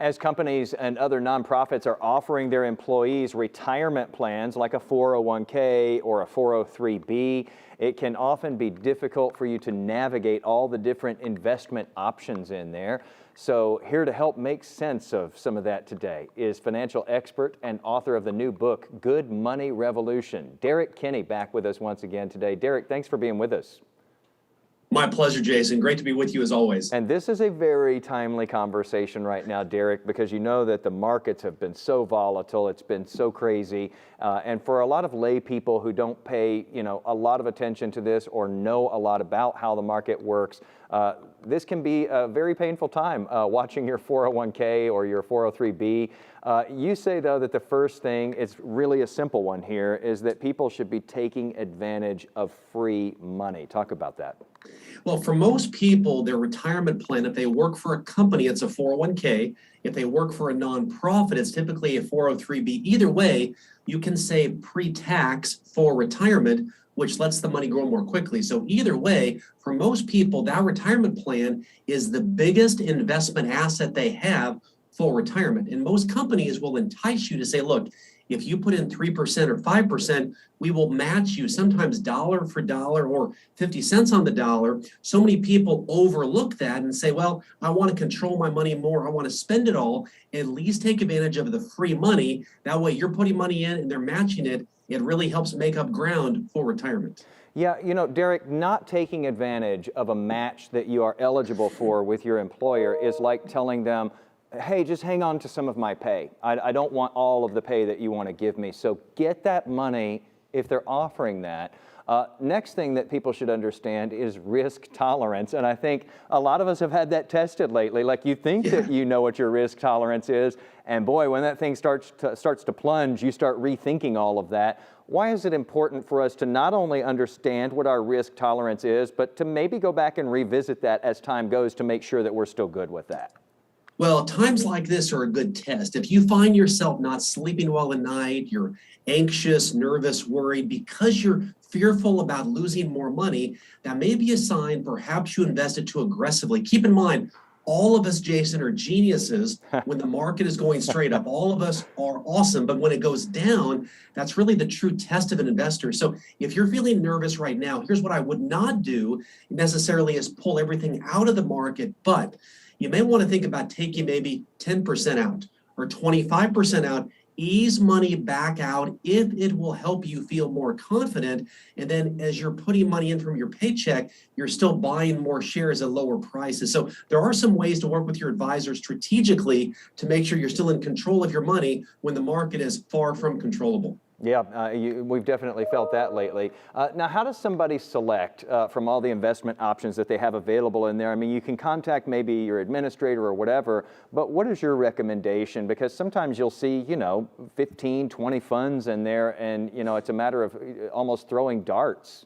As companies and other nonprofits are offering their employees retirement plans like a 401k or a 403b, it can often be difficult for you to navigate all the different investment options in there. So here to help make sense of some of that today is financial expert and author of the new book, Good Money Revolution, Derek Kinney, back with us once again today. Derek, thanks for being with us. My pleasure, Jason. Great to be with you as always. And this is a very timely conversation right now, Derek, because you know that the markets have been so volatile, it's been so crazy. And for a lot of lay people who don't pay, a lot of attention to this or know a lot about how the market works, this can be a very painful time watching your 401k or your 403b. You say, though, that the first thing is really a simple one here, is that people should be taking advantage of free money. Talk about that. Well, for most people, their retirement plan, if they work for a company, it's a 401k. If they work for a nonprofit, it's typically a 403b. Either way, you can save pre-tax for retirement, which lets the money grow more quickly. So either way, for most people, that retirement plan is the biggest investment asset they have for retirement. And most companies will entice you to say, look, if you put in 3% or 5%, we will match you sometimes dollar for dollar or 50 cents on the dollar. So many people overlook that and say, well, I want to control my money more. I want to spend it all. At least take advantage of the free money. That way you're putting money in and they're matching it. It really helps make up ground for retirement. Yeah, Derek, not taking advantage of a match that you are eligible for with your employer is like telling them, hey, just hang on to some of my pay. I don't want all of the pay that you want to give me. So get that money if they're offering that. Next thing that people should understand is risk tolerance. And I think a lot of us have had that tested lately. Like you think that you know what your risk tolerance is. And boy, when that thing starts to plunge, you start rethinking all of that. Why is it important for us to not only understand what our risk tolerance is, but to maybe go back and revisit that as time goes to make sure that we're still good with that? Well, times like this are a good test. If you find yourself not sleeping well at night, you're anxious, nervous, worried because you're fearful about losing more money, that may be a sign perhaps you invested too aggressively. Keep in mind, all of us, Jason, are geniuses when the market is going straight up. All of us are awesome, but when it goes down, that's really the true test of an investor. So if you're feeling nervous right now, here's what I would not do necessarily is pull everything out of the market, but you may want to think about taking maybe 10% out or 25% out, ease money back out if it will help you feel more confident. And then as you're putting money in from your paycheck, you're still buying more shares at lower prices. So there are some ways to work with your advisor strategically to make sure you're still in control of your money when the market is far from controllable. Yeah, we've definitely felt that lately. Now, how does somebody select from all the investment options that they have available in there? I mean, you can contact maybe your administrator or whatever, but what is your recommendation? Because sometimes you'll see, 15, 20 funds in there, and, it's a matter of almost throwing darts.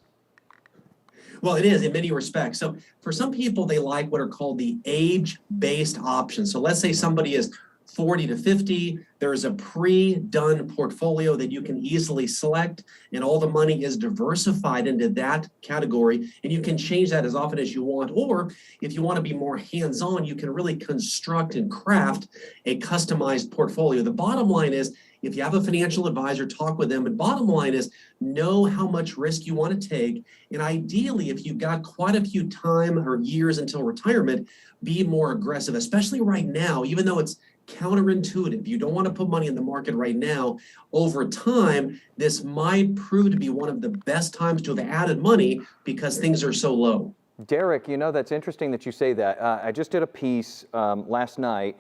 Well, it is in many respects. So for some people, they like what are called the age-based options. So let's say somebody is 40 to 50, there's a pre-done portfolio that you can easily select, and all the money is diversified into that category, and you can change that as often as you want. Or if you want to be more hands-on, you can really construct and craft a customized portfolio. The bottom line is, if you have a financial advisor, talk with them. But bottom line is, know how much risk you want to take. And ideally, if you've got quite a few time or years until retirement, be more aggressive, especially right now, even though it's counterintuitive. You don't want to put money in the market right now. Over time, this might prove to be one of the best times to have added money because things are so low. Derek, that's interesting that you say that. I just did a piece last night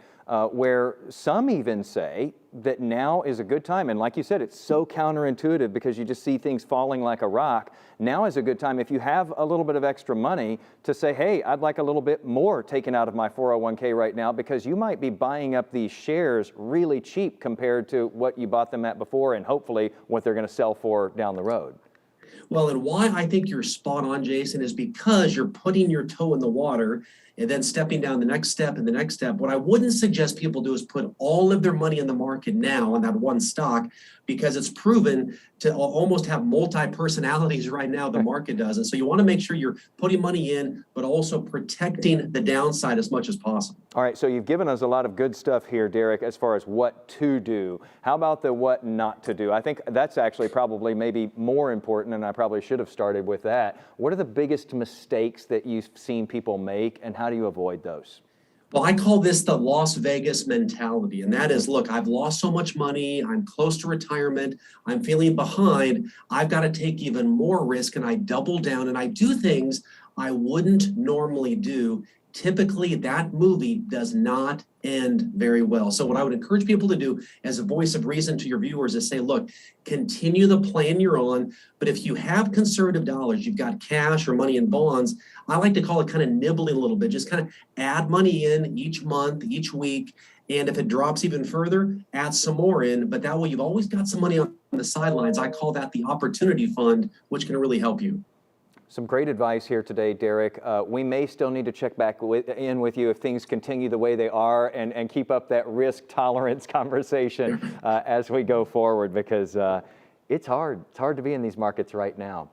where some even say that now is a good time. And like you said, it's so counterintuitive because you just see things falling like a rock. Now is a good time if you have a little bit of extra money to say, hey, I'd like a little bit more taken out of my 401k right now, because you might be buying up these shares really cheap compared to what you bought them at before and hopefully what they're going to sell for down the road. Well, and why I think you're spot on, Jason, is because you're putting your toe in the water. and then stepping down the next step and the next step. What I wouldn't suggest people do is put all of their money in the market now on that one stock, because it's proven to almost have multi-personalities right now, the market does. And so you want to make sure you're putting money in, but also protecting the downside as much as possible. All right, so you've given us a lot of good stuff here, Derek, as far as what to do. How about the what not to do? I think that's actually probably maybe more important, and I probably should have started with that. What are the biggest mistakes that you've seen people make, and how do you avoid those? Well, I call this the Las Vegas mentality. And that is, look, I've lost so much money. I'm close to retirement. I'm feeling behind. I've got to take even more risk. And I double down and I do things I wouldn't normally do. Typically, that movie does not end very well. So what I would encourage people to do as a voice of reason to your viewers is say, look, continue the plan you're on. But if you have conservative dollars, you've got cash or money in bonds, I like to call it kind of nibbling a little bit. Just kind of add money in each month, each week. And if it drops even further, add some more in. But that way you've always got some money on the sidelines. I call that the opportunity fund, which can really help you. Some great advice here today, Derek. We may still need to check back in with you if things continue the way they are, and keep up that risk tolerance conversation as we go forward, because it's hard. It's hard to be in these markets right now.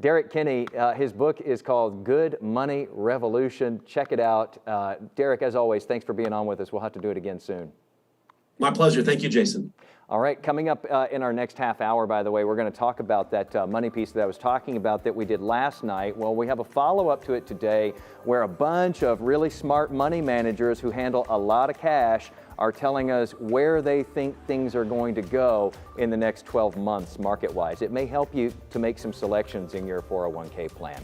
Derek Kinney, his book is called Good Money Revolution. Check it out. Derek, as always, thanks for being on with us. We'll have to do it again soon. My pleasure. Thank you, Jason. All right, coming up in our next half hour, by the way, we're going to talk about that money piece that I was talking about that we did last night. Well, we have a follow-up to it today where a bunch of really smart money managers who handle a lot of cash are telling us where they think things are going to go in the next 12 months market-wise. It may help you to make some selections in your 401k plan.